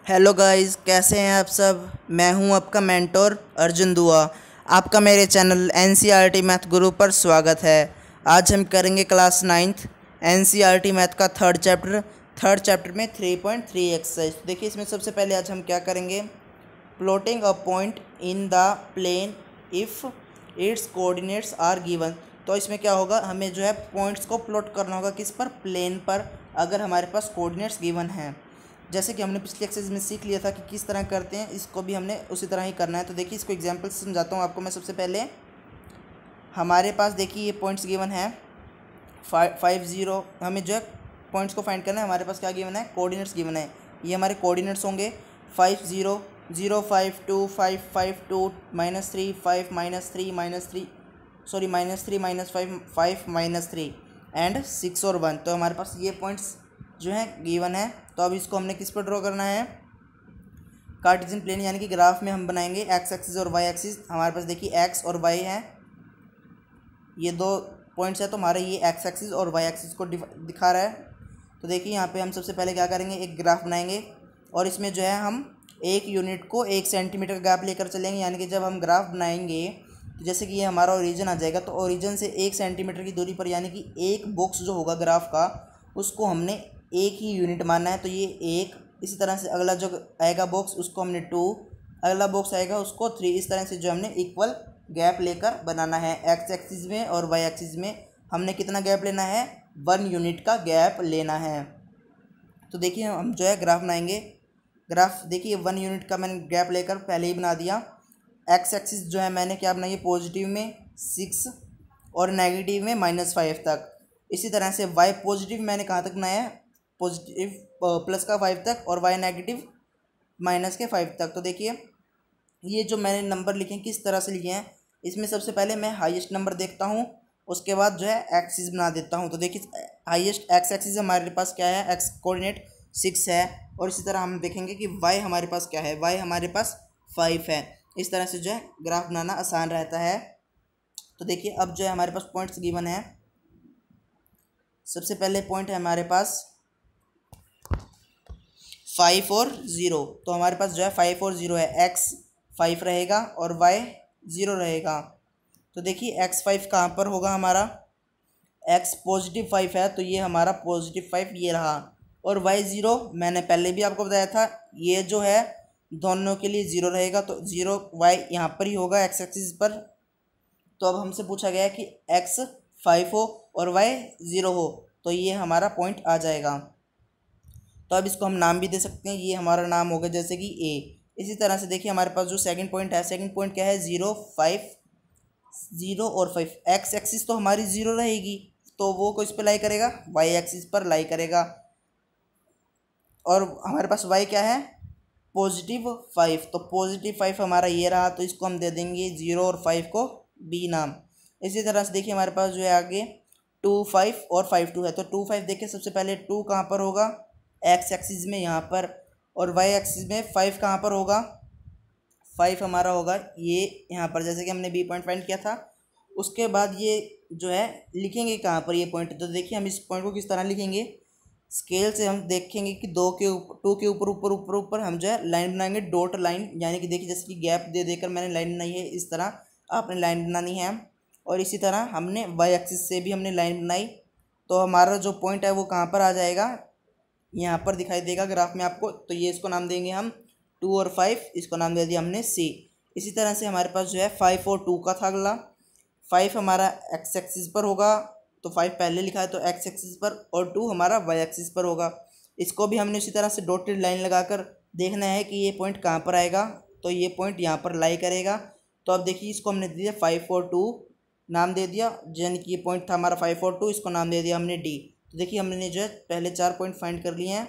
Hello guys, कैसे हैं आप सब। मैं हूं आपका मेंटोर अर्जुन दुआ। आपका मेरे चैनल एनसीईआरटी मैथ गुरु पर स्वागत है। आज हम करेंगे क्लास 9th एनसीईआरटी मैथ का थर्ड चैप्टर में 3.3 एक्सरसाइज। देखिए, इसमें सबसे पहले आज हम क्या करेंगे, plotting a point in the plane if its coordinates are given. तो इसमें क्या होगा, हमें जो है पॉइंट्स को प्लॉट करना होगा किस पर, प्लेन पर, अगर हमारे पास कोऑर्डिनेट्स गिवन हैं। जैसे कि हमने पिछले एक्सरसाइज में सीख लिया था कि किस तरह करते हैं, इसको भी हमने उसी तरह ही करना है। तो देखिए, इसको एग्जांपल से समझाता हूँ आपको मैं। सबसे पहले हमारे पास देखिए ये पॉइंट्स गिवन है 5 0। हमें जो है पॉइंट्स को फाइंड करना है। हमारे पास क्या गिवन है, कोऑर्डिनेट्स गिवन है। ये हमारे कोऑर्डिनेट्स होंगे 5 0 0 5 2 5 5 2 -3 5 -3 -3 सॉरी -3 -5 5 -3 एंड 6 और 1। तो हमारे पास ये पॉइंट्स जो है गिवन है। तो अब इसको हमने किस पर ड्रॉ करना है, कार्टेशियन प्लेन यानी कि ग्राफ में हम बनाएंगे एक्स एक्सिस और वाई एक्सिस। हमारे पास देखिए एक्स और वाई है, ये दो पॉइंट्स है, तो हमारा ये एक्स एक्सिस और वाई एक्सिस को दिखा रहा है। तो देखिए यहाँ पे हम सबसे पहले क्या करेंगे, एक ग्राफ बनाएंगे और इसमें जो है हम एक यूनिट को 1 सेंटीमीटर का गैप लेकर चलेंगे। यानी कि जब हम ग्राफ बनाएंगे तो जैसे कि ये हमारा ओरिजिन आ जाएगा, तो ओरिजिन से 1 सेंटीमीटर की दूरी पर यानी कि एक बॉक्स जो होगा ग्राफ का, उसको हमने एक ही यूनिट मानना है। तो ये एक, इसी तरह से अगला जो आएगा बॉक्स उसको हमने 2, अगला बॉक्स आएगा उसको 3। इस तरह से जो हमने इक्वल गैप लेकर बनाना है। एक्स एक्सिस में और वाई एक्सिस में हमने कितना गैप लेना है, 1 यूनिट का गैप लेना है। तो देखिए हम जो है ग्राफ बनाएंगे। ग्राफ देखिए 1 यूनिट का मैंने गैप लेकर पहले ही बना दिया। एक्स एक्सिस जो है मैंने क्या बनाई है, पॉजिटिव में 6 और नेगेटिव में -5 तक। इसी तरह से वाई पॉजिटिव मैंने कहाँ तक बनाया है, पॉजिटिव प्लस का 5 तक, और वाई नेगेटिव माइनस के 5 तक। तो देखिए ये जो मैंने नंबर लिखे हैं किस तरह से लिखे हैं, इसमें सबसे पहले मैं हाईएस्ट नंबर देखता हूँ, उसके बाद जो है एक्सिस बना देता हूँ। तो देखिए हाईएस्ट एक्स एक्सिस हमारे पास क्या है, एक्स कोऑर्डिनेट 6 है। और इसी तरह हम देखेंगे कि वाई हमारे पास क्या है, वाई हमारे पास 5 है। इस तरह से जो है ग्राफ बनाना आसान रहता है। तो देखिए अब जो है हमारे पास पॉइंट्स गिवन है। सबसे पहले पॉइंट है हमारे पास 5 और 0। तो हमारे पास जो है 5 और 0 है, एक्स 5 रहेगा और वाई 0 रहेगा। तो देखिए एक्स 5 कहाँ पर होगा, हमारा एक्स पॉजिटिव 5 है, तो ये हमारा पॉजिटिव 5 ये रहा। और वाई 0 मैंने पहले भी आपको बताया था, ये जो है दोनों के लिए 0 रहेगा। तो 0 वाई यहाँ पर ही होगा एक्स एक्सिस पर। तो अब हमसे पूछा गया है कि एक्स 5 हो और वाई 0 हो, तो ये हमारा पॉइंट आ जाएगा। तो अब इसको हम नाम भी दे सकते हैं, ये हमारा नाम होगा जैसे कि ए। इसी तरह से देखिए हमारे पास जो सेकंड पॉइंट है, सेकंड पॉइंट क्या है, 0 5 0 और 5। एक्स एक्सिस तो हमारी 0 रहेगी, तो वो किस पे लाई करेगा, वाई एक्सिस पर लाई करेगा। और हमारे पास वाई क्या है, पॉजिटिव 5। तो पॉजिटिव 5 हमारा ये रहा, तो इसको हम दे देंगे 0 और 5 को बी नाम। इसी तरह से देखिए हमारे पास जो है आगे 2 5 और 5 2 है। तो 2 5 देखिए सबसे पहले 2 कहाँ पर होगा, एक्स एक्सिस में यहाँ पर, और वाई एक्सिस में 5 कहाँ पर होगा, 5 हमारा होगा ये यहाँ पर, जैसे कि हमने बी पॉइंट फाइंड किया था। उसके बाद ये जो है लिखेंगे कहाँ पर ये पॉइंट। तो देखिए हम इस पॉइंट को किस तरह लिखेंगे, स्केल से हम देखेंगे कि 2 के ऊपर ऊपर ऊपर ऊपर हम जो है लाइन बनाएंगे, डॉट लाइन। यानी कि देखिए जैसे कि गैप दे देकर मैंने लाइन बनाई है, इस तरह आपने लाइन बनानी है। और इसी तरह हमने वाई एक्सिस से भी हमने लाइन बनाई। तो हमारा जो पॉइंट है वो कहाँ पर आ जाएगा, यहाँ पर दिखाई देगा ग्राफ में आपको। तो ये इसको नाम देंगे हम 2 और 5, इसको नाम दे दिया हमने सी। इसी तरह से हमारे पास जो है 5 और 2 का था अगला। 5 हमारा एक्स एक्सिस पर होगा, तो 5 पहले लिखा है तो एक्स एक्सिस पर, और 2 हमारा वाई एक्सिस पर होगा। इसको भी हमने उसी तरह से डॉटेड लाइन लगाकर देखना है कि ये पॉइंट कहाँ पर आएगा। तो ये पॉइंट यहाँ पर लाई करेगा। तो अब देखिए इसको हमने दे दिया 5 और 2 नाम दे दिया, यानी कि ये पॉइंट था हमारा 5 और 2, इसको नाम दे दिया हमने डी। तो देखिए हमने जो है पहले 4 पॉइंट फाइंड कर लिए हैं।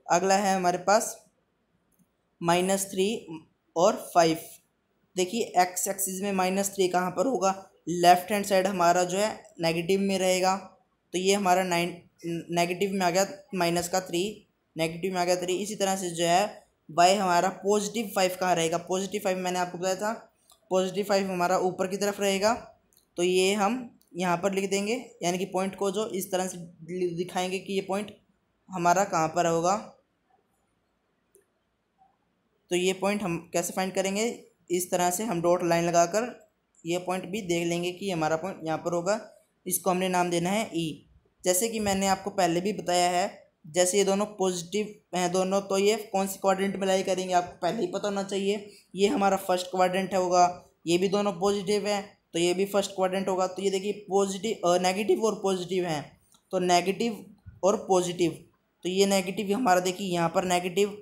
अगला है हमारे पास -3 और 5। देखिए एक्स एक्सिस में -3 कहाँ पर होगा, लेफ्ट हैंड साइड हमारा जो है नेगेटिव में रहेगा। तो ये हमारा नेगेटिव में आ गया -3, नेगेटिव में आ गया 3। इसी तरह से जो है वाई हमारा पॉजिटिव 5 कहाँ रहेगा, पॉजिटिव 5 मैंने आपको बताया था, पॉजिटिव 5 हमारा ऊपर की तरफ रहेगा। तो ये हम यहाँ पर लिख देंगे, यानी कि पॉइंट को जो इस तरह से दिखाएंगे कि ये पॉइंट हमारा कहाँ पर होगा। तो ये पॉइंट हम कैसे फाइंड करेंगे, इस तरह से हम डॉट लाइन लगाकर ये पॉइंट भी देख लेंगे कि हमारा पॉइंट यहाँ पर होगा। इसको हमने नाम देना है ई। जैसे कि मैंने आपको पहले भी बताया है, जैसे ये दोनों पॉजिटिव हैं दोनों, तो ये कौन सी क्वाड्रेंट में लाई करेंगे आपको पहले ही पता होना चाहिए। ये हमारा फर्स्ट क्वाड्रेंट होगा, ये भी दोनों पॉजिटिव हैं तो ये भी फर्स्ट क्वाड्रेंट होगा। तो ये देखिए पॉजिटिव नेगेटिव और पॉजिटिव हैं, तो नेगेटिव और पॉजिटिव, तो ये नेगेटिव हमारा देखिए यहाँ पर नेगेटिव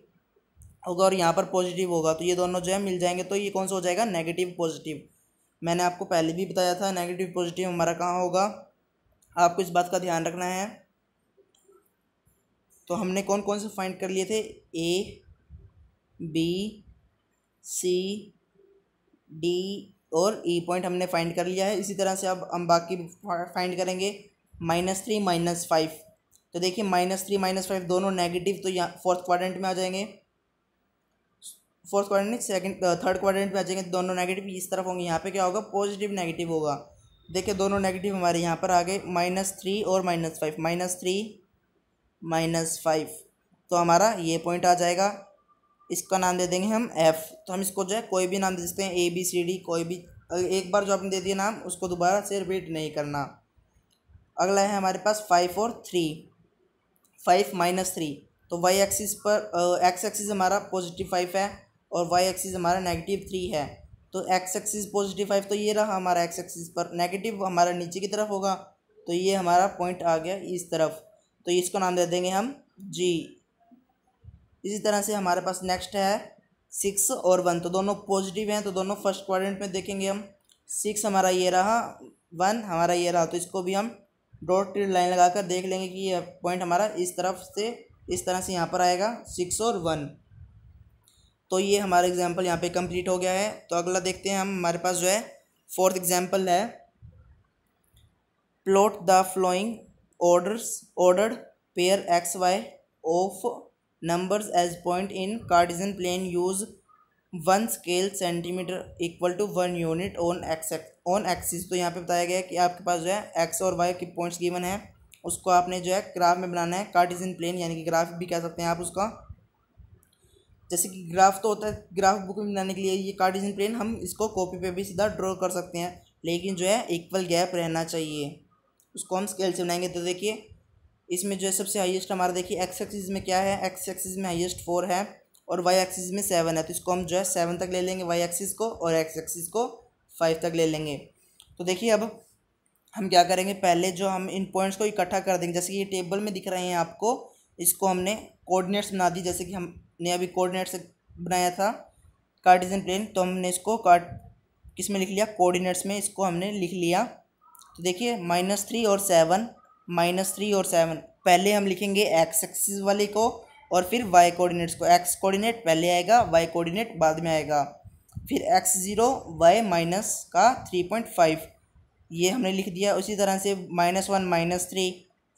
होगा और यहाँ पर पॉजिटिव होगा, तो ये दोनों जो है मिल जाएंगे, तो ये कौन सा हो जाएगा, नेगेटिव पॉजिटिव। मैंने आपको पहले भी बताया था नेगेटिव पॉजिटिव हमारा कहाँ होगा, आपको इस बात का ध्यान रखना है। तो हमने कौन कौन से फाइंड कर लिए थे, ए बी सी डी और ई पॉइंट हमने फाइंड कर लिया है। इसी तरह से अब हम बाकी फाइंड करेंगे। -3 -5, तो देखिए -3 -5 दोनों नेगेटिव, तो यहाँ फोर्थ क्वाड्रेंट में आ जाएंगे, fourth quadrant second third quadrant में आ जाएंगे, दोनों नेगेटिव इस तरफ होंगे। यहाँ पे क्या होगा, पॉजिटिव नेगेटिव होगा। देखिए दोनों नेगेटिव हमारे यहाँ पर आ गए, -3 और -5, -3 -5, तो हमारा ये पॉइंट आ जाएगा। इसका नाम दे देंगे हम एफ। तो हम इसको जो है कोई भी नाम दे सकते हैं, ए बी सी डी, कोई भी, एक बार जो आपने दे दिया नाम उसको दोबारा से रिपीट नहीं करना। अगला है हमारे पास 5 और 3, 5 -3, तो वाई एक्सिस पर एक्स एक्सिस हमारा +5 है और वाई एक्सिस हमारा -3 है। तो एक्स एक्सिस +5, तो ये रहा हमारा एक्स एक्सिस पर, नेगेटिव हमारा नीचे की तरफ होगा, तो ये हमारा पॉइंट आ गया इस तरफ, तो इसको नाम दे देंगे हम जी। इसी तरह से हमारे पास नेक्स्ट है 6 और 1, तो दोनों पॉजिटिव हैं, तो दोनों फर्स्ट क्वाड्रेंट में देखेंगे हम। 6 हमारा ये रहा, 1 हमारा ये रहा, तो इसको भी हम डॉट लाइन लगाकर देख लेंगे कि ये पॉइंट हमारा इस तरफ से इस तरह से यहाँ पर आएगा, 6 और 1। तो ये हमारा एग्जाम्पल यहाँ पे कंप्लीट हो गया है। तो अगला देखते हैं हम, हमारे पास जो है फोर्थ एग्जाम्पल है, plot the flowing ordered pair xy of numbers as point in Cartesian plane, use 1 scale centimeter equal to 1 unit on axis। तो यहाँ पे बताया गया है कि आपके पास जो है x और y के पॉइंट्स गिवन है, उसको आपने जो है ग्राफ में बनाना है, कार्टेशियन प्लेन यानी कि ग्राफ भी कह सकते हैं आप उसका। जैसे कि ग्राफ तो होता है, ग्राफ बुक में बनाने के लिए ये कार्टेशियन प्लेन हम इसको कॉपी पे भी सीधा ड्रॉ कर सकते हैं, लेकिन जो है इक्वल गैप रहना चाहिए, उसको हम स्केल से बनाएंगे। तो देखिए इसमें जो है सबसे हाईएस्ट हमारा, देखिए एक्स एक्सिस में क्या है, एक्स एक्सिस में हाईएस्ट 4 है और वाई एक्सिस में 7 है, तो इसको हम जो है 7 तक ले लेंगे वाई एक्सिस को, और एक्स एक्सिस को 5 तक ले लेंगे। तो देखिए अब हम क्या करेंगे, पहले जो हम इन पॉइंट्स को इकट्ठा कर देंगे, जैसे कि ये टेबल में दिख रहे हैं आपको, इसको हमने कोऑर्डिनेट्स बना दी, जैसे कि हमने अभी कोऑर्डिनेट्स बनाया था कार्टेशियन प्लेन, तो हमने इसको किस में लिख लिया, कोऑर्डिनेट्स में इसको हमने लिख लिया। तो देखिए -3 और 7, -3 और 7, पहले हम लिखेंगे एक्स एक्सिस वाले को और फिर वाई कोऑर्डिनेट्स को, एक्स कोऑर्डिनेट पहले आएगा, वाई कोऑर्डिनेट बाद में आएगा, फिर x0 y माइनस का 3.5 ये हमने लिख दिया। उसी तरह से -1 -3,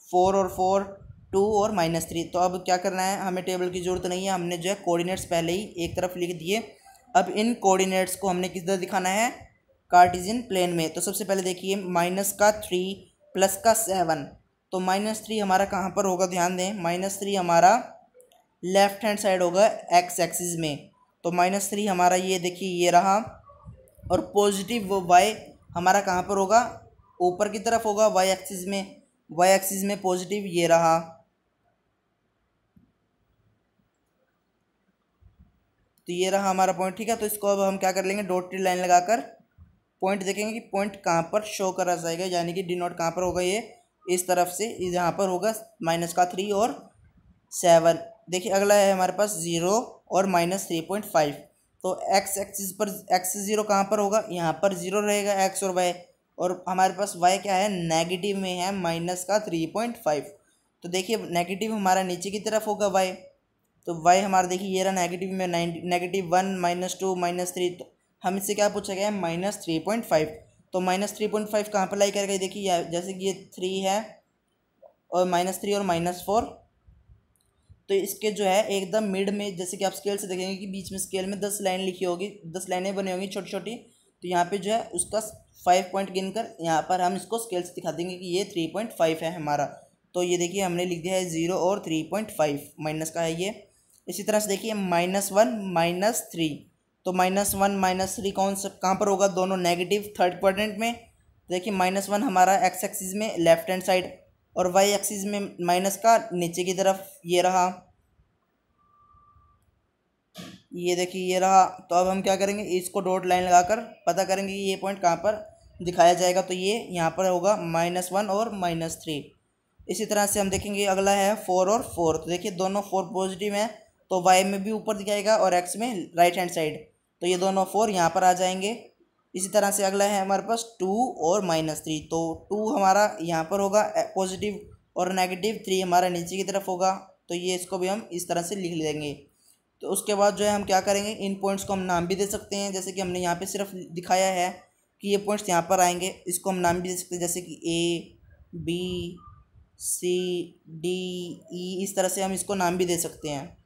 4 और 4, 2 और -3। तो अब क्या करना है, हमें टेबल की ज़रूरत नहीं है, हमने जो है कोऑर्डिनेट्स पहले ही एक तरफ लिख दिए। अब इन कोऑर्डिनेट्स को हमने किस तरह दिखाना है, कार्टेशियन प्लेन में। तो सबसे पहले देखिए -3 + 7, तो -3 हमारा कहाँ पर होगा, ध्यान दें, -3 हमारा लेफ्ट हैंड साइड होगा एक्स एक्सिस में, तो -3 हमारा ये देखिए ये रहा, और पॉजिटिव वाई हमारा कहाँ पर होगा, ऊपर की तरफ होगा वाई एक्सिस में, वाई एक्सिस में पॉजिटिव ये रहा। तो ये रहा हमारा पॉइंट, ठीक है। तो इसको अब हम क्या कर लेंगे, डॉटेड लाइन लगाकर पॉइंट देखेंगे कि पॉइंट कहाँ पर शो करा जाएगा, यानी कि डिनोट कहाँ पर होगा, ये इस तरफ से यहाँ पर होगा -3 और 7। देखिए अगला है हमारे पास 0 और -3.5, तो एक्स एक्सिस पर x0 कहाँ पर होगा, यहाँ पर 0 रहेगा x और y, और हमारे पास y क्या है, नेगेटिव में है -3.5। तो देखिए नेगेटिव हमारा नीचे की तरफ होगा y, तो y हमारा देखिए ये रहा नेगेटिव में, -1 -2 -3, तो हम इससे क्या पूछा गया है, -3.5। तो -3.5 कहाँ पर लाई करेगा, देखिए जैसे कि ये 3 है और -3 और -4, तो इसके जो है एकदम मिड में, जैसे कि आप स्केल से देखेंगे कि बीच में स्केल में 10 लाइन लिखी होगी, 10 लाइनें बनी होंगी छोटी छोटी, तो यहाँ पे जो है उसका 5 पॉइंट गिनकर यहाँ पर हम इसको स्केल से दिखा देंगे कि ये 3.5 है हमारा। तो ये देखिए हमने लिख दिया है 0 और 3.5 माइनस का है ये। इसी तरह से देखिए -1 -3, तो -1 -3 कौन सा कहाँ पर होगा, दोनों नेगेटिव थर्ड क्वाड्रेंट में। देखिए -1 हमारा एक्स एक्सिस में लेफ्ट हैंड साइड और वाई एक्सिस में माइनस का नीचे की तरफ, ये रहा, ये देखिए ये रहा। तो अब हम क्या करेंगे, इसको डॉट लाइन लगाकर पता करेंगे कि ये पॉइंट कहाँ पर दिखाया जाएगा। तो ये यहाँ पर होगा -1 और -3। इसी तरह से हम देखेंगे अगला है 4 और 4। तो देखिए दोनों 4 पॉजिटिव हैं, तो वाई में भी ऊपर दिखाएगा और एक्स में राइट हैंड साइड, तो ये दोनों 4 यहाँ पर आ जाएंगे। इसी तरह से अगला है हमारे पास 2 और -3, तो 2 हमारा यहाँ पर होगा पॉजिटिव और नेगेटिव, 3 हमारा नीचे की तरफ होगा। तो ये इसको भी हम इस तरह से लिख लेंगे। तो उसके बाद जो है हम क्या करेंगे, इन पॉइंट्स को हम नाम भी दे सकते हैं, जैसे कि हमने यहाँ पे सिर्फ दिखाया है कि ये पॉइंट्स यहाँ पर आएंगे, इसको हम नाम भी दे सकते हैं, जैसे कि A B C D E, इस तरह से हम इसको नाम भी दे सकते हैं।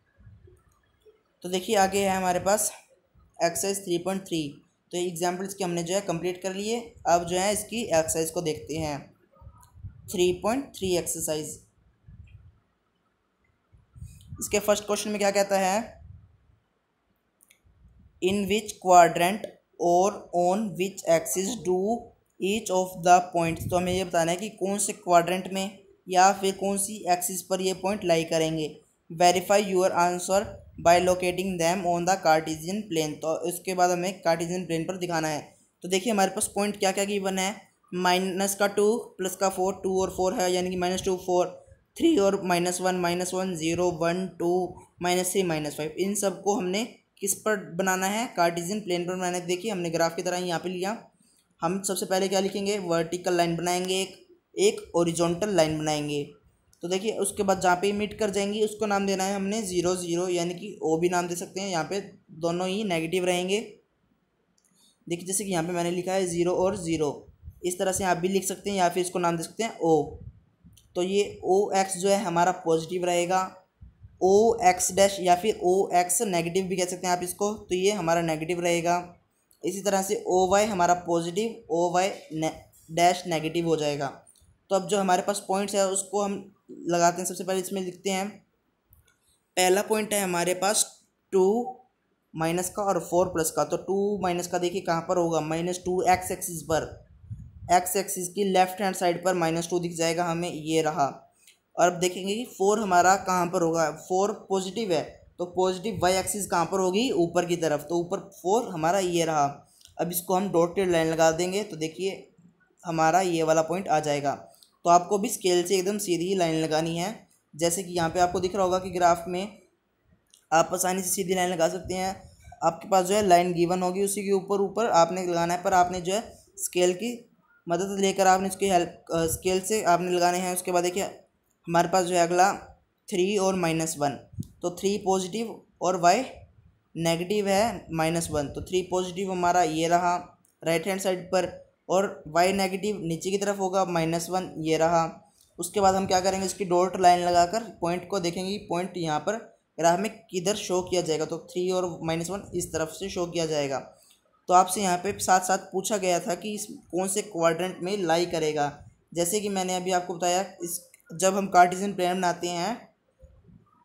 तो देखिए आगे है हमारे पास एक्सरसाइज 3.3। तो ये एग्जाम्पल इसके हमने जो है कंप्लीट कर लिए। अब जो है इसकी एक्सरसाइज को देखते हैं। 3.3 एक्सरसाइज, इसके फर्स्ट क्वेश्चन में क्या कहता है, इन विच क्वाड्रेंट और on which axis do each of the points. तो हमें ये बताना है कि कौन से क्वाड्रेंट में या फिर कौन सी एक्सिस पर ये पॉइंट लाई करेंगे। Verify your answer by locating them on the Cartesian plane. तो इसके बाद हमें कार्टेशियन प्लेन पर दिखाना है। तो देखिए हमारे पास पॉइंट क्या क्या गिवन है, -2 +4, 2 और 4 है, यानी कि -2 4, 3 और -1 -1 0 1 2 -3 -5, इन सब को हमने किस पर बनाना है, कार्टेशियन प्लेन पर बनाना है। देखिए हमने ग्राफ की तरह यहाँ पे लिया। हम सबसे पहले क्या लिखेंगे, वर्टिकल लाइन बनाएंगे, एक हॉरिजॉन्टल लाइन बनाएंगे। तो देखिए उसके बाद जहाँ पे मीट कर जाएंगी उसको नाम देना है हमने 0 0, यानी कि ओ भी नाम दे सकते हैं। यहाँ पे दोनों ही नेगेटिव रहेंगे। देखिए जैसे कि यहाँ पे मैंने लिखा है 0 और 0, इस तरह से आप भी लिख सकते हैं, या फिर इसको नाम दे सकते हैं ओ। तो ये OX जो है हमारा पॉजिटिव रहेगा, OX' या फिर OX नेगेटिव भी कह सकते हैं आप इसको, तो ये हमारा नेगेटिव रहेगा। इसी तरह से OY हमारा पॉजिटिव, OY डैश नेगेटिव हो जाएगा। तो अब जो हमारे पास पॉइंट्स है उसको हम लगाते हैं। सबसे पहले इसमें लिखते हैं, पहला पॉइंट है हमारे पास 2 माइनस का और 4 प्लस का। तो 2 माइनस का देखिए कहाँ पर होगा, -2 एक्स एक्सिस पर, एक्स एक्सिस की लेफ्ट हैंड साइड पर -2 दिख जाएगा हमें, ये रहा। और अब देखेंगे कि 4 हमारा कहाँ पर होगा, 4 पॉजिटिव है, तो पॉजिटिव वाई एक्सिस कहाँ पर होगी, ऊपर की तरफ, तो ऊपर 4 हमारा ये रहा। अब इसको हम डॉटेड लाइन लगा देंगे, तो देखिए हमारा ये वाला पॉइंट आ जाएगा। तो आपको भी स्केल से एकदम सीधी लाइन लगानी है, जैसे कि यहाँ पे आपको दिख रहा होगा कि ग्राफ में आप आसानी से सीधी लाइन लगा सकते हैं। आपके पास जो है लाइन गिवन होगी, उसी के ऊपर ऊपर आपने लगाना है, पर आपने जो है स्केल की मदद लेकर आपने उसकी हेल्प स्केल से आपने लगाने हैं। उसके बाद देखिए हमारे पास जो है अगला 3 और -1, तो 3 पॉजिटिव और वाई नेगेटिव है -1, तो 3 पॉजिटिव हमारा ये रहा राइट हैंड साइड पर, और वाई नेगेटिव नीचे की तरफ होगा -1, ये रहा। उसके बाद हम क्या करेंगे, इसकी डॉट लाइन लगाकर पॉइंट को देखेंगे कि पॉइंट यहाँ पर ग्राफ में किधर शो किया जाएगा। तो 3 और -1 इस तरफ से शो किया जाएगा। तो आपसे यहाँ पे साथ साथ पूछा गया था कि इस कौन से क्वाड्रेंट में लाई करेगा। जैसे कि मैंने अभी आपको बताया, इस जब हम कार्टेशियन प्लेन बनाते हैं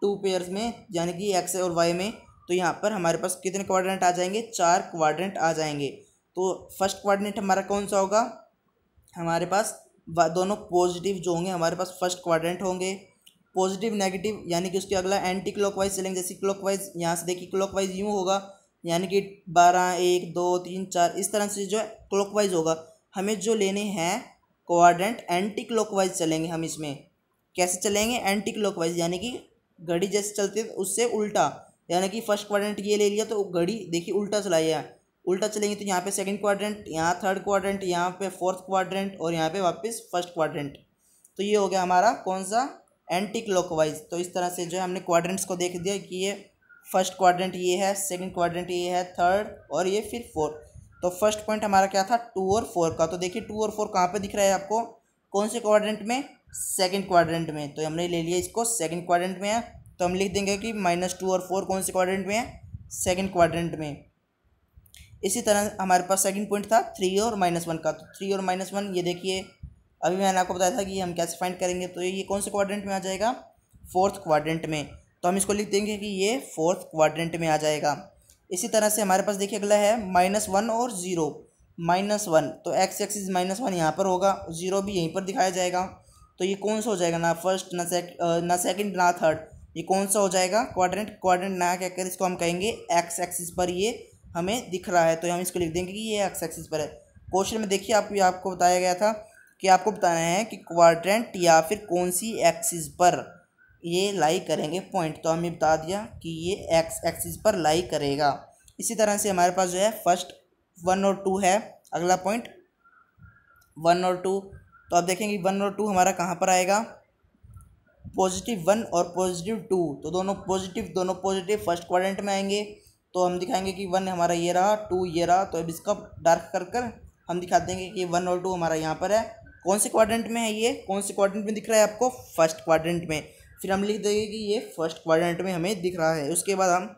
2 पेयर्स में, यानी कि एक्स और वाई में, तो यहाँ पर हमारे पास कितने क्वाड्रेंट आ जाएंगे, 4 क्वाड्रेंट आ जाएंगे। तो फर्स्ट क्वाड्रेंट हमारा कौन सा होगा, हमारे पास दोनों पॉजिटिव जो होंगे हमारे पास फर्स्ट क्वाड्रेंट होंगे। पॉजिटिव नेगेटिव यानी कि उसके अगला एंटी क्लॉकवाइज चलेंगे। जैसे क्लॉकवाइज यहाँ से देखिए क्लॉकवाइज यूँ होगा, यानी कि 12 1 2 3 4 इस तरह से जो है क्लॉकवाइज होगा। हमें जो लेने हैं क्वाड्रेंट एंटी क्लॉकवाइज चलेंगे। हम इसमें कैसे चलेंगे, एंटी क्लॉकवाइज, यानी कि घड़ी जैसे चलती है उससे उल्टा, यानी कि फर्स्ट क्वाड्रेंट ये ले लिया तो घड़ी देखिए उल्टा चलाई है, उल्टा चलेंगे तो यहाँ पे सेकंड क्वाड्रेंट, यहाँ थर्ड क्वाड्रेंट, यहाँ पे फोर्थ क्वाड्रेंट, और यहाँ पे वापस फर्स्ट क्वाड्रेंट। तो ये हो गया हमारा कौन सा, एंटी क्लॉकवाइज। तो इस तरह से जो है हमने क्वाड्रेंट्स को देख दिया कि ये फर्स्ट क्वाड्रेंट ये है, सेकंड क्वाड्रेंट ये है, थर्ड और ये फिर फोर्थ। तो फर्स्ट पॉइंट हमारा क्या था, 2 और 4 का। तो देखिए 2 और 4 कहाँ पे दिख रहा है आपको, कौन से क्वाड्रेंट में, सेकंड क्वाड्रेंट में। तो हमने ले लिया इसको सेकंड क्वाड्रेंट में है, तो हम लिख देंगे कि -2 और 4 कौन से क्वाड्रेंट में है, सेकंड क्वाड्रेंट में। इसी तरह हमारे पास सेकंड पॉइंट था 3 और -1 का। तो 3 और -1 ये देखिए अभी मैंने आपको बताया था कि हम कैसे फाइंड करेंगे। तो ये कौन से क्वाड्रेंट में आ जाएगा, फोर्थ क्वाड्रेंट में। तो हम इसको लिख देंगे कि ये फोर्थ क्वाड्रेंट में आ जाएगा। इसी तरह से हमारे पास देखिए अगला है -1 और 0। -1 तो एक्स एक्सिस -1 यहाँ पर होगा, 0 भी यहीं पर दिखाया जाएगा। तो ये कौन सा हो जाएगा, ना फर्स्ट ना सेकंड ना थर्ड, ये कौन सा हो जाएगा क्वाड्रेंट। क्वाड्रेंट ना कहकर इसको हम कहेंगे एक्स एक्सिस पर ये हमें दिख रहा है, तो हम इसको लिख देंगे कि ये एक्स एक्सिस पर है। क्वेश्चन में देखिए आपको बताया गया था कि आपको बताना है कि क्वाड्रेंट या फिर कौन सी एक्सिस पर ये लाई करेंगे पॉइंट, तो हमें बता दिया कि ये एक्स एक्सिस पर लाई करेगा। इसी तरह से हमारे पास जो है फर्स्ट 1 और 2 है। अगला पॉइंट 1 और 2, तो आप देखेंगे 1 और 2 हमारा कहाँ पर आएगा, +1 और +2, तो दोनों पॉजिटिव फर्स्ट क्वाड्रेंट में आएंगे। तो हम दिखाएंगे कि 1 हमारा ये रहा, 2 ये रहा, तो अब इसका डार्क कर हम दिखा देंगे कि 1 और 2 हमारा यहाँ पर है। कौन से क्वाड्रेंट में है, ये कौन से क्वाड्रेंट में दिख रहा है आपको, फर्स्ट क्वाड्रेंट में। फिर हम लिख देंगे कि ये फर्स्ट क्वाड्रेंट में हमें दिख रहा है। उसके बाद हम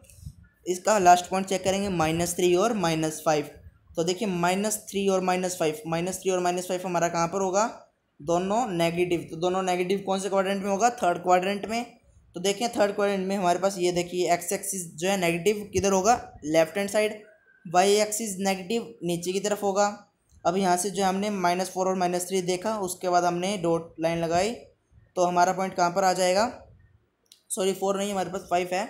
इसका लास्ट पॉइंट चेक करेंगे -3 और -5। तो देखिए -3 और -5 हमारा कहाँ पर होगा, दोनों नेगेटिव। तो दोनों नेगेटिव कौन से क्वाड्रेंट में होगा, थर्ड क्वाड्रेंट में। तो देखें थर्ड क्वाड्रेंट में हमारे पास ये देखिए एक्स एक्सिस जो है नेगेटिव किधर होगा, left hand side, y axis negative नीचे की तरफ होगा। अब यहाँ से जो हमने -4 और -3 देखा, उसके बाद हमने डॉट लाइन लगाई, तो हमारा पॉइंट कहाँ पर आ जाएगा, सॉरी 4 नहीं, हमारे पास 5 है,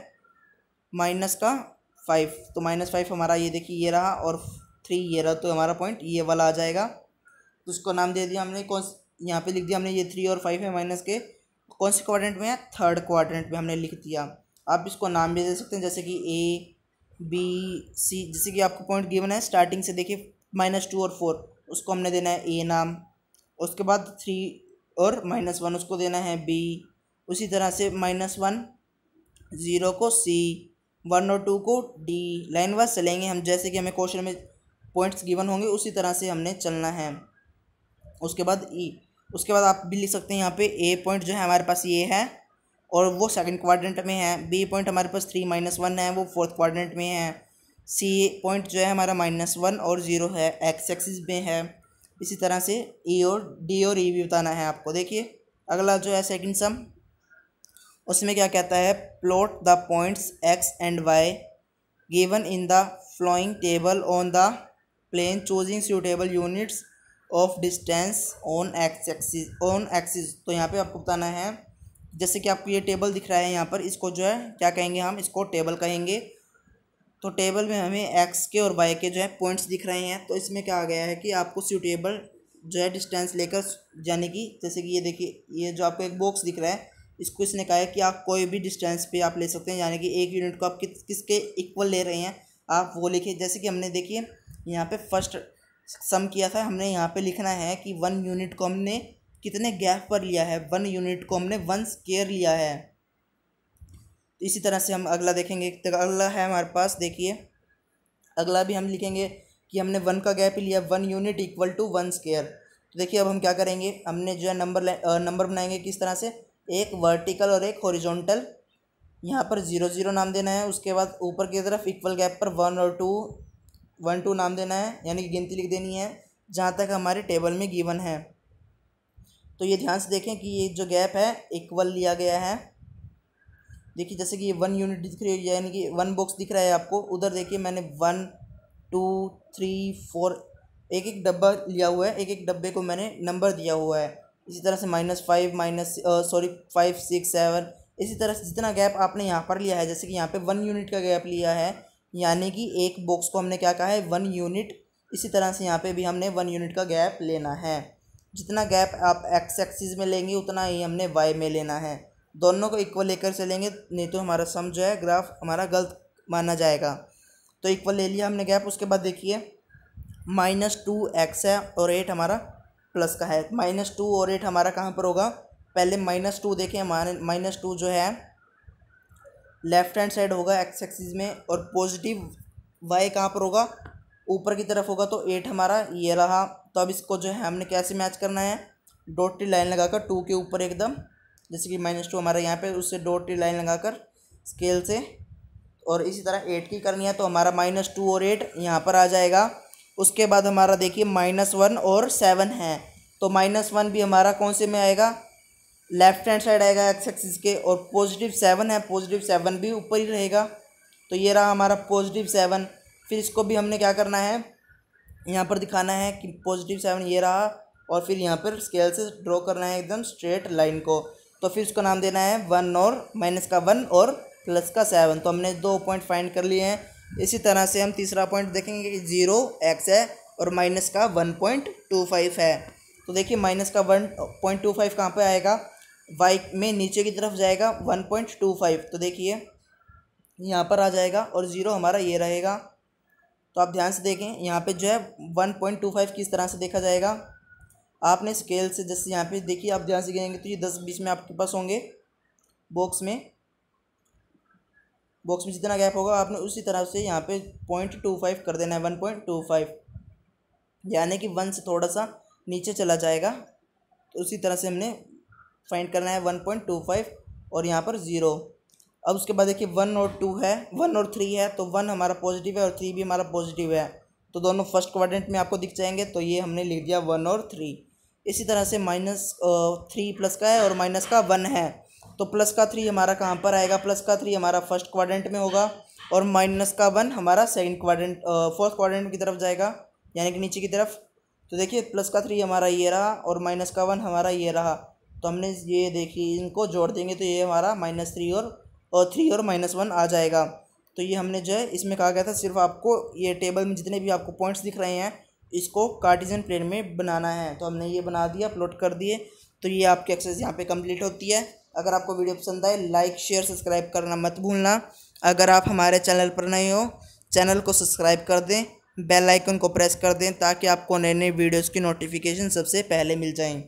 -5। तो -5 हमारा ये देखिए ये रहा और 3 ये रहा, तो हमारा पॉइंट ये वाला आ जाएगा। तो उसको नाम दे दिया हमने, कौन यहाँ पे लिख दिया हमने, ये 3 और 5 है माइनस के, कौन से क्वाड्रेंट में है, थर्ड क्वाड्रेंट में हमने लिख दिया। आप इसको नाम भी दे सकते हैं, जैसे कि A, B, C, जैसे कि आपको पॉइंट गिवन है स्टार्टिंग से देखिए -2 और 4, उसको हमने देना है A नाम। उसके बाद 3 और -1 उसको देना है B। उसी तरह से -1 0 को C, 1 और 2 को D। लाइन वाइज चलेंगे हम, जैसे कि हमें क्वेश्चन में पॉइंट्स गिवन होंगे उसी तरह से हमने चलना है। उसके बाद E, उसके बाद आप भी लिख सकते हैं यहाँ पे A पॉइंट जो है हमारे पास ये है और वो सेकंड क्वाड्रेंट में है। B पॉइंट हमारे पास 3 -1 है, वो फोर्थ क्वाड्रेंट में है। C पॉइंट जो है हमारा -1 और 0 है, एक्स एक्सिस में है। इसी तरह से E और D और E भी बताना है आपको। देखिए अगला जो है सेकंड सम, उसमें क्या कहता है, plot the points x and y given in the following table on the plane choosing suitable units of distance on axis. तो यहाँ पे आपको बताना है, जैसे कि आपको ये टेबल दिख रहा है यहाँ पर, इसको जो है क्या कहेंगे, हम इसको टेबल कहेंगे। तो टेबल में हमें एक्स के और वाई के जो है पॉइंट्स दिख रहे हैं। तो इसमें क्या आ गया है कि आपको सूटेबल जो है डिस्टेंस लेकर जाने की, जैसे कि ये देखिए ये जो आपको एक बॉक्स दिख रहा है, इसको इसने कहा है कि आप कोई भी डिस्टेंस पे आप ले सकते हैं, यानी कि एक यूनिट को आप किसके इक्वल ले रहे हैं आप वो लिखिए। जैसे कि हमने देखिए यहाँ पे फर्स्ट सम किया था, हमने यहाँ पे लिखना है कि 1 यूनिट को हमने कितने गैप पर लिया है, 1 यूनिट को हमने 1 स्क्वायर लिया है। तो इसी तरह से हम अगला देखेंगे। तो अगला है हमारे पास, देखिए अगला भी हम लिखेंगे कि हमने 1 का गैप लिया, 1 यूनिट इक्वल टू 1 स्क्वायर। तो देखिए अब हम क्या करेंगे, हमने जो है नंबर बनाएंगे किस तरह से, एक वर्टिकल और एक हॉरिजॉन्टल। यहाँ पर 0 0 नाम देना है, उसके बाद ऊपर की तरफ इक्वल गैप पर 1 और 1 2 नाम देना है, यानी कि गिनती लिख देनी है जहाँ तक हमारे टेबल में गिवन है। तो ये ध्यान से देखें कि ये जो गैप है इक्वल लिया गया है। देखिए जैसे कि ये 1 यूनिट दिख रही है, यानी कि 1 बॉक्स दिख रहा है आपको, उधर देखिए मैंने 1 2 3 4 एक एक डब्बा लिया हुआ है, एक एक डब्बे को मैंने नंबर दिया हुआ है। इसी तरह से -5 6 7, इसी तरह से जितना गैप आपने यहाँ पर लिया है, जैसे कि यहाँ पे 1 यूनिट का गैप लिया है, यानी कि एक बॉक्स को हमने क्या कहा है, 1 यूनिट। इसी तरह से यहाँ पे भी हमने 1 यूनिट का गैप लेना है। जितना गैप आप एक्स एक्सिस में लेंगे उतना ही हमने वाई में लेना है, दोनों को इक्वल लेकर चलेंगे, नहीं तो हमारा सम जो है ग्राफ हमारा गलत माना जाएगा। तो इक्वल ले लिया हमने गैप। उसके बाद देखिए -2x है और 8 हमारा प्लस का है। -2 और 8 हमारा कहाँ पर होगा, पहले -2 देखें, -2 जो है लेफ्ट हैंड साइड होगा एक्स एक्सिस में, और पॉजिटिव वाई कहाँ पर होगा, ऊपर की तरफ होगा। तो 8 हमारा ये रहा। तो अब इसको जो है हमने कैसे मैच करना है, डॉटेड लाइन लगाकर 2 के ऊपर एकदम, जैसे कि -2 हमारा यहाँ पे, उससे डॉटेड लाइन लगाकर स्केल से, और इसी तरह 8 की करनी है। तो हमारा -2 और 8 यहाँ पर आ जाएगा। उसके बाद हमारा देखिए -1 और 7 है, तो -1 भी हमारा कौन से में आएगा, लेफ्ट हैंड साइड आएगा एक्स एक्सिस के, और +7 है, +7 भी ऊपर ही रहेगा। तो ये रहा हमारा +7। फिर इसको भी हमने क्या करना है, यहाँ पर दिखाना है कि +7 ये रहा, और फिर यहाँ पर स्केल से ड्रॉ करना है एकदम स्ट्रेट लाइन को। तो फिर इसको नाम देना है 1 और -1 और +7। तो हमने 2 पॉइंट फाइंड कर लिए हैं। इसी तरह से हम तीसरा पॉइंट देखेंगे कि 0x है और -1.25 है। तो देखिए -1.25 कहाँ पे आएगा, y में नीचे की तरफ जाएगा 1.25। तो देखिए यहाँ पर आ जाएगा, और 0 हमारा ये रहेगा। तो आप ध्यान से देखें, यहाँ पे जो है 1.25 किस तरह से देखा जाएगा। आपने स्केल से जैसे यहाँ पे देखिए, आप ध्यान से गिनेंगे तो ये 10-20 में आपके पास होंगे बॉक्स में जितना गैप होगा आपने उसी तरह से यहाँ पे 0.25 कर देना है, 1.25, यानी कि 1 से थोड़ा सा नीचे चला जाएगा। तो उसी तरह से हमने फाइंड करना है 1.25 और यहाँ पर 0। अब उसके बाद देखिए 1 और 2 है, 1 और 3 है। तो 1 हमारा पॉजिटिव है और 3 भी हमारा पॉजिटिव है, तो दोनों फर्स्ट क्वाड्रेंट में आपको दिख जाएंगे। तो ये हमने लिख दिया 1 और 3। इसी तरह से -3 प्लस का है और माइनस का 1 है। तो +3 हमारा कहाँ पर आएगा, +3 हमारा फर्स्ट क्वाड्रेंट में होगा, और -1 हमारा सेकंड क्वाड्रेंट फोर्थ क्वाड्रेंट की तरफ जाएगा, यानी कि नीचे की तरफ। तो देखिए +3 हमारा ये रहा और -1 हमारा ये रहा। तो हमने ये देखिए इनको जोड़ देंगे तो ये हमारा -3 और 3 और -1 आ जाएगा। तो ये हमने जो है इसमें कहा गया था सिर्फ आपको ये टेबल में जितने भी आपको पॉइंट्स दिख रहे हैं इसको कार्टेशियन प्लेन में बनाना है। तो हमने ये बना दिया, प्लॉट कर दिए। तो ये आपकी एक्सरसाइज यहाँ पे कंप्लीट होती है। अगर आपको वीडियो पसंद आए लाइक शेयर सब्सक्राइब करना मत भूलना। अगर आप हमारे चैनल पर नए हो चैनल को सब्सक्राइब कर दें, बेल आइकन को प्रेस कर दें ताकि आपको नए नए वीडियोज़ की नोटिफिकेशन सबसे पहले मिल जाएं।